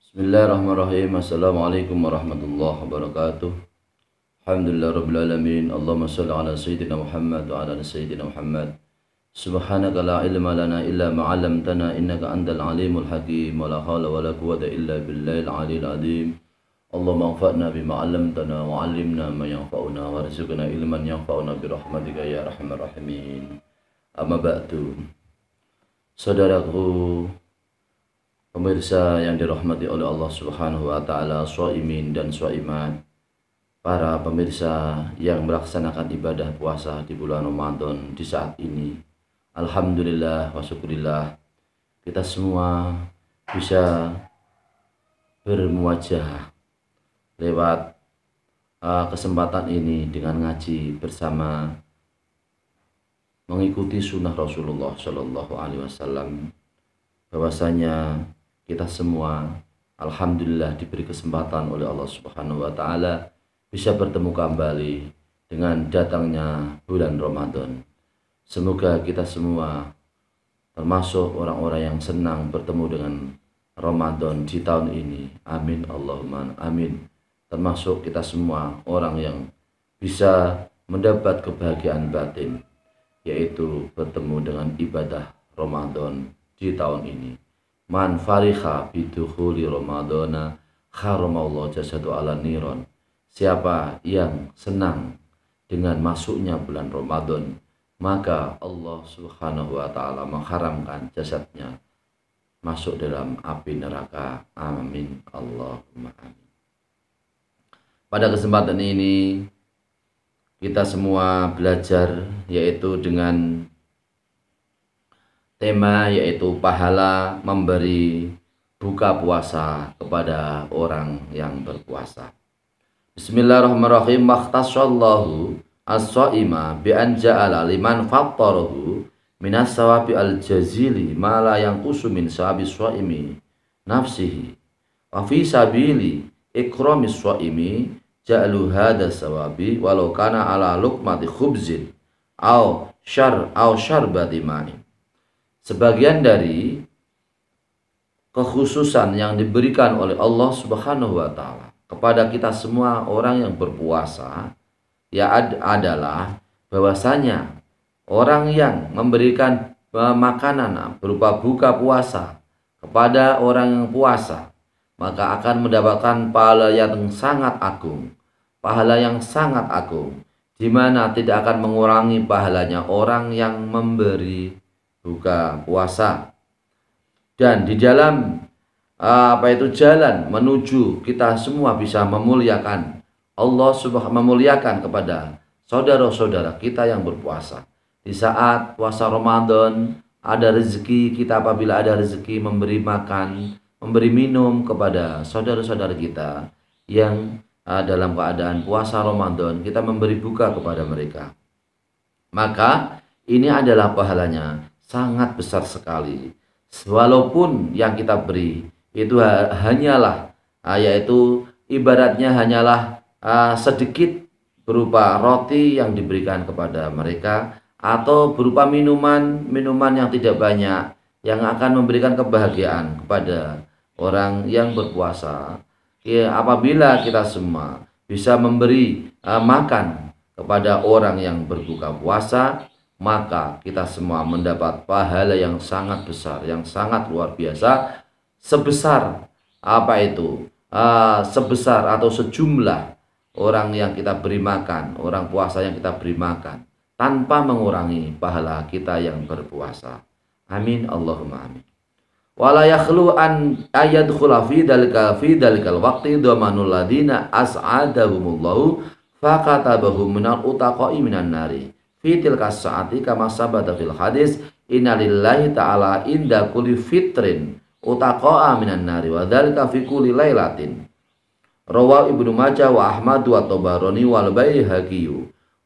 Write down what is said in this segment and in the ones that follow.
Bismillahirrahmanirrahim. Assalamualaikum warahmatullahi wabarakatuh. Alhamdulillah rabbil alamin. Allahumma shalli ala sayyidina Muhammad wa ala ali sayyidina Muhammad. Subhanaka la ilma lana illa ma 'allamtana innaka antal alimul hakim. Wa la haula wa la quwwata illa billahil aliyil azim. Allahumma anfa'na bima 'allamtana wa 'allimna ma yanfa'una warzuqna ilman yanfa'una bi rahmatika ya arhamar rahimin. Amma ba'du. Saudaraku pemirsa yang dirahmati oleh Allah Subhanahu wa taala, shaimin dan shaimat, para pemirsa yang melaksanakan ibadah puasa di bulan Ramadan di saat ini. Alhamdulillah wa syukurillah, kita semua bisa bermuajah lewat kesempatan ini dengan ngaji bersama, mengikuti sunnah Rasulullah Shallallahu Alaihi Wasallam. Bahwasanya kita semua alhamdulillah diberi kesempatan oleh Allah Subhanahu wa taala bisa bertemu kembali dengan datangnya bulan Ramadan. Semoga kita semua termasuk orang-orang yang senang bertemu dengan Ramadan di tahun ini. Amin Allahumma amin. Termasuk kita semua orang yang bisa mendapat kebahagiaan batin, yaitu bertemu dengan ibadah Ramadan di tahun ini. Man fariha bidukhuli Ramadana haramallahu jasadu ala niron. Siapa yang senang dengan masuknya bulan Ramadan, maka Allah Subhanahu wa taala mengharamkan jasadnya masuk dalam api neraka. Amin Allahumma amin. Pada kesempatan ini kita semua belajar yaitu dengan tema yaitu pahala memberi buka puasa kepada orang yang berpuasa. Bismillahirrahmanirrahim. Makhtasallahu as-shaima bi an ja'ala liman fattarahu minas sawabi al-jazili ma la yanqusu min sawabi shaimi nafsihi wa fi sabili ikramis shaimi ja'alu hadha sawabi walau kana ala luqmati khubzin aw syarbati ma'in. Sebagian dari kekhususan yang diberikan oleh Allah Subhanahu wa taala kepada kita semua orang yang berpuasa adalah bahwasanya orang yang memberikan makanan berupa buka puasa kepada orang yang puasa, maka akan mendapatkan pahala yang sangat agung, di mana tidak akan mengurangi pahalanya orang yang memberi buka puasa. Dan di dalam jalan menuju kita semua bisa memuliakan Allah memuliakan kepada saudara-saudara kita yang berpuasa. Di saat puasa Ramadan ada rezeki kita, apabila ada rezeki memberi makan, memberi minum kepada saudara-saudara kita yang dalam keadaan puasa Ramadan, kita memberi buka kepada mereka. Maka ini adalah pahalanya sangat besar sekali. Walaupun yang kita beri itu hanyalah yaitu ibaratnya hanyalah sedikit berupa roti yang diberikan kepada mereka, atau berupa minuman yang tidak banyak yang akan memberikan kebahagiaan kepada orang yang berpuasa. Ya, apabila kita semua bisa memberi makan kepada orang yang berbuka puasa, maka kita semua mendapat pahala yang sangat besar, yang sangat luar biasa, sebesar sebesar atau sejumlah orang yang kita beri makan, orang puasa yang kita beri makan, tanpa mengurangi pahala kita yang berpuasa. Amin Allahumma amin. Wala yakhlu an ayadkhula fi dalikal waqti dhamanul ladina as'adahumullahu fakatabahum minal utaqai minan nari fitil kas'ati kama sabata fil hadis innalillahi ta'ala inda kulli fitrin utaqa'a minan nari wa dzalika fi kulli lailatin. Rawahu Ibnu Majah wa Ahmad wa Tabarani wal Baihaqi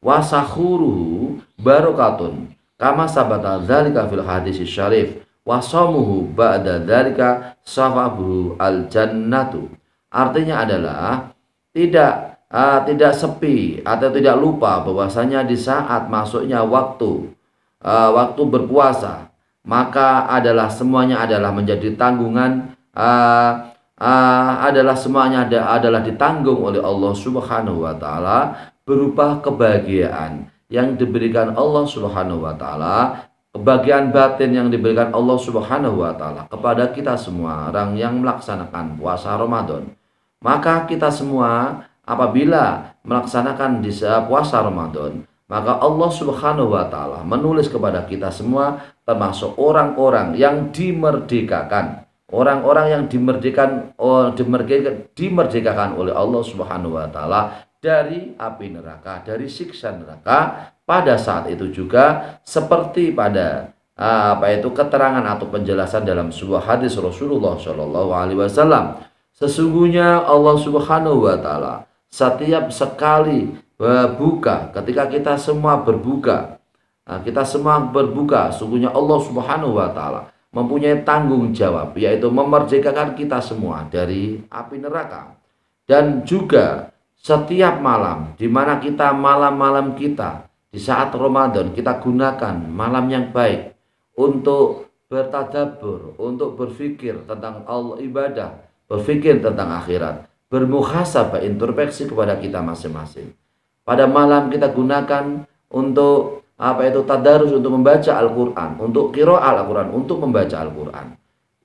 wa sahuruhu barakatun kama sabata dzalika fil hadis syarif wa samuhu ba'da dzalika sawabuhu al jannatu. Artinya adalah tidak sepi atau tidak lupa bahwasanya di saat masuknya waktu berpuasa, maka adalah semuanya adalah menjadi tanggungan adalah semuanya adalah ditanggung oleh Allah Subhanahu wa taala berupa kebahagiaan yang diberikan Allah Subhanahu wa taala, kebahagiaan batin yang diberikan Allah Subhanahu wa taala kepada kita semua orang yang melaksanakan puasa Ramadan. Maka kita semua apabila melaksanakan di puasa Ramadan, maka Allah Subhanahu wa taala menulis kepada kita semua termasuk orang-orang yang dimerdekakan. Orang-orang yang dimerdekakan oleh Allah Subhanahu wa taala dari api neraka, dari siksa neraka. Pada saat itu juga seperti pada keterangan atau penjelasan dalam sebuah hadis Rasulullah Shallallahu alaihi wasallam. Sesungguhnya Allah Subhanahu wa taala setiap sekali berbuka, ketika kita semua berbuka, sesungguhnya Allah Subhanahu wa taala mempunyai tanggung jawab, yaitu memerdekakan kita semua dari api neraka. Dan juga setiap malam, di mana kita malam-malam kita di saat Ramadan, kita gunakan malam yang baik untuk bertadabbur, untuk berpikir tentang Allah, ibadah, berpikir tentang akhirat, bermuhasabah, introspeksi kepada kita masing-masing. Pada malam kita gunakan untuk tadarus, untuk membaca Al-Quran, untuk qiraah Al-Quran, untuk membaca Al-Quran.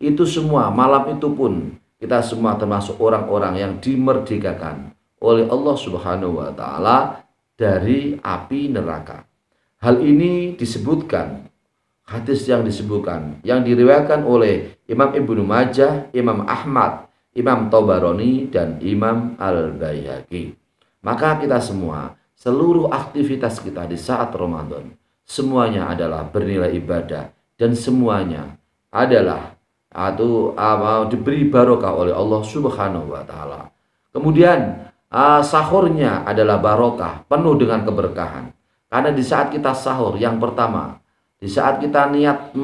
Itu semua, malam itu pun kita semua termasuk orang-orang yang dimerdekakan oleh Allah Subhanahu wa taala dari api neraka. Hal ini disebutkan, hadis yang disebutkan, yang diriwayatkan oleh Imam Ibnu Majah, Imam Ahmad, Imam Tabarani, dan Imam Al-Baihaqi. Maka kita semua, seluruh aktivitas kita di saat Ramadan, semuanya adalah bernilai ibadah dan semuanya adalah diberi barokah oleh Allah Subhanahu wa taala. Kemudian sahurnya adalah barokah, penuh dengan keberkahan. Karena di saat kita sahur, yang pertama, di saat kita niat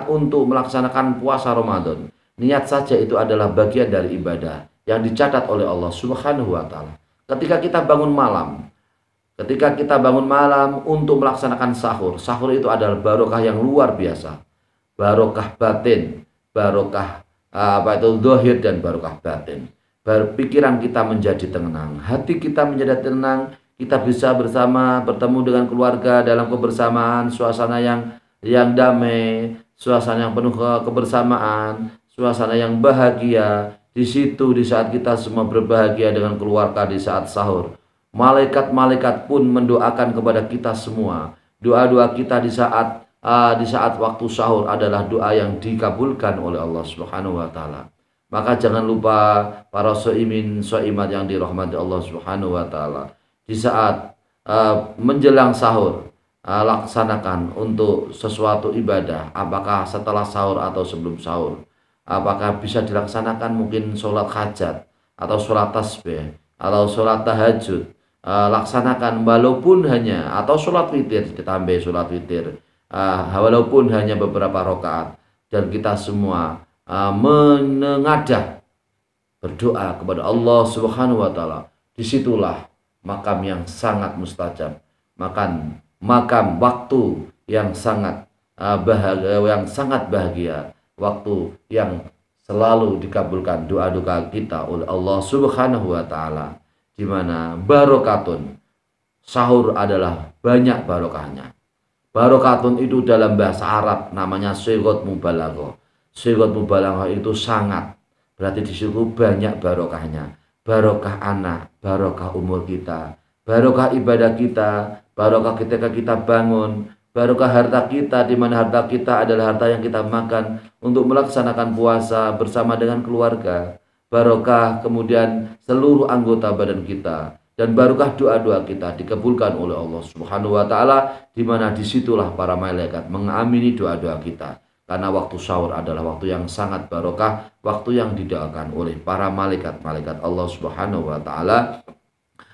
untuk melaksanakan puasa Ramadan, niat saja itu adalah bagian dari ibadah yang dicatat oleh Allah Subhanahu wa taala. Ketika kita bangun malam untuk melaksanakan sahur, sahur itu adalah barokah yang luar biasa. Barokah batin, barokah zahir dan barokah batin. Pikiran kita menjadi tenang, hati kita menjadi tenang, kita bisa bertemu dengan keluarga dalam kebersamaan, suasana yang damai, suasana yang penuh kebersamaan, suasana yang bahagia. Di situ, di saat kita semua berbahagia dengan keluarga di saat sahur, malaikat-malaikat pun mendoakan kepada kita semua. Doa-doa kita di saat waktu sahur adalah doa yang dikabulkan oleh Allah Subhanahu wa taala. Maka jangan lupa para soimat yang dirahmati Allah Subhanahu wa taala, di saat menjelang sahur, laksanakan untuk sesuatu ibadah, apakah setelah sahur atau sebelum sahur. Apakah bisa dilaksanakan mungkin sholat hajat atau sholat tasbih atau sholat tahajud, laksanakan walaupun hanya, atau sholat witir, ditambah sholat witir, walaupun hanya beberapa rakaat. Dan kita semua menengadah berdoa kepada Allah Subhanahu wa taala. Disitulah makam yang sangat mustajab, makam waktu yang sangat bahagia, waktu yang selalu dikabulkan doa-doa kita oleh Allah Subhanahu wa taala, di mana barokatun, sahur adalah banyak barokahnya. Barokatun itu dalam bahasa Arab namanya sighah mubalaghah. Sighah mubalaghah itu sangat, berarti di situ banyak barokahnya. Barokah anak, barokah umur kita, barokah ibadah kita, barokah ketika kita bangun, barokah harta kita, di mana harta kita adalah harta yang kita makan untuk melaksanakan puasa bersama dengan keluarga. Barokah kemudian seluruh anggota badan kita, dan barokah doa-doa kita dikabulkan oleh Allah Subhanahu wa taala, di mana disitulah para malaikat mengamini doa-doa kita. Karena waktu sahur adalah waktu yang sangat barokah, waktu yang didoakan oleh para malaikat-malaikat Allah Subhanahu wa taala.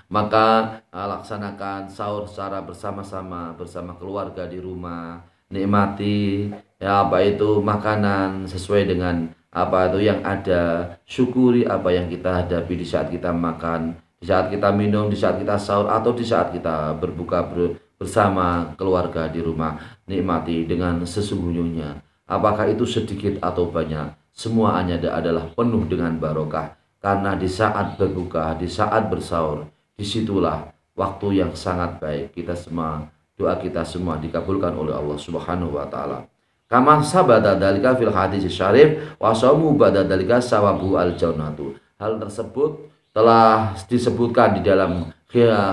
Maka laksanakan sahur secara bersama-sama bersama keluarga di rumah, nikmati makanan sesuai dengan yang ada, syukuri apa yang kita hadapi di saat kita makan, di saat kita minum, di saat kita sahur, atau di saat kita berbuka bersama keluarga di rumah. Nikmati dengan sesungguhnya, apakah itu sedikit atau banyak, semuanya adalah penuh dengan barokah. Karena di saat berbuka, di saat bersahur, disitulah waktu yang sangat baik. Kita semua, doa kita semua dikabulkan oleh Allah Subhanahu wa taala. Kama sabata dalika fil hadis syarif wa samu ba'da dalika sawabu al jannatu. Hal tersebut telah disebutkan di dalam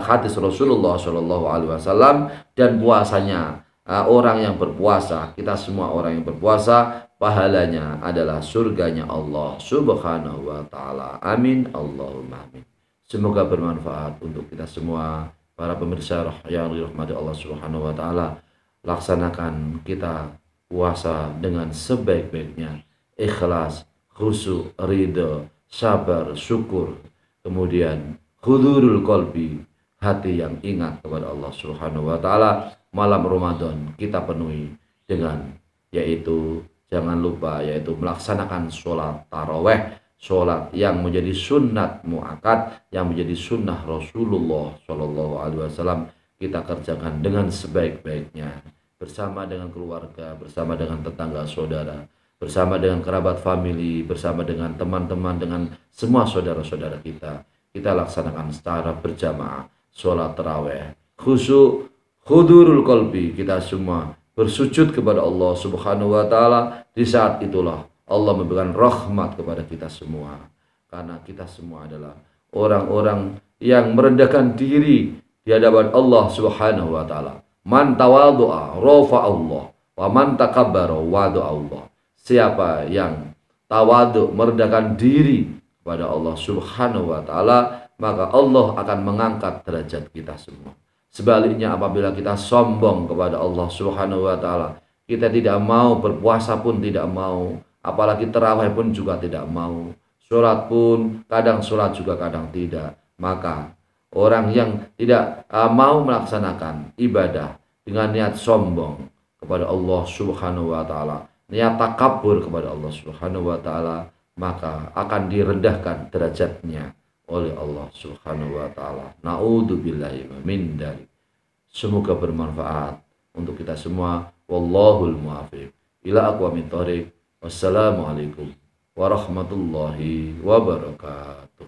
hadis Rasulullah Shallallahu alaihi wasallam, dan puasanya orang yang berpuasa, kita semua orang yang berpuasa, pahalanya adalah surganya Allah Subhanahu wa taala. Amin Allahumma amin. Semoga bermanfaat untuk kita semua para pemirsa yang dirahmati Allah Subhanahu wa taala. Laksanakan kita puasa dengan sebaik-baiknya, ikhlas, khusyuk, ridho, sabar, syukur, kemudian hudurul qalbi, hati yang ingat kepada Allah Subhanahu wa taala. Malam Ramadan kita penuhi dengan, yaitu jangan lupa, yaitu melaksanakan sholat taraweh, sholat yang menjadi sunnat muakkad, yang menjadi sunnah Rasulullah Shallallahu alaihi wasallam, kita kerjakan dengan sebaik-baiknya, bersama dengan keluarga, bersama dengan tetangga saudara, bersama dengan kerabat famili, bersama dengan teman-teman, dengan semua saudara-saudara kita. Kita laksanakan secara berjamaah sholat taraweh, khusyuk, hudurul qalbi, kita semua bersujud kepada Allah Subhanahu wa taala. Di saat itulah Allah memberikan rahmat kepada kita semua, karena kita semua adalah orang-orang yang merendahkan diri di hadapan Allah Subhanahu wa taala. Man tawadhu'a rafa Allah, wa man takabbara wadu Allah. Siapa yang tawadhu, merendahkan diri kepada Allah Subhanahu wa taala, maka Allah akan mengangkat derajat kita semua. Sebaliknya, apabila kita sombong kepada Allah Subhanahu wa taala, kita tidak mau berpuasa pun tidak mau, apalagi tarawih pun juga tidak mau, sholat pun kadang sholat juga kadang tidak, maka orang yang tidak mau melaksanakan ibadah dengan niat sombong kepada Allah Subhanahu wa taala, niat takabur kepada Allah Subhanahu wa taala, maka akan direndahkan derajatnya oleh Allah Subhanahu wa taala. Naudzubillahi min dzalik. Semoga bermanfaat untuk kita semua. Wallahul muwaffiq ila aqwamit thoriq. Wassalamualaikum warahmatullahi wabarakatuh.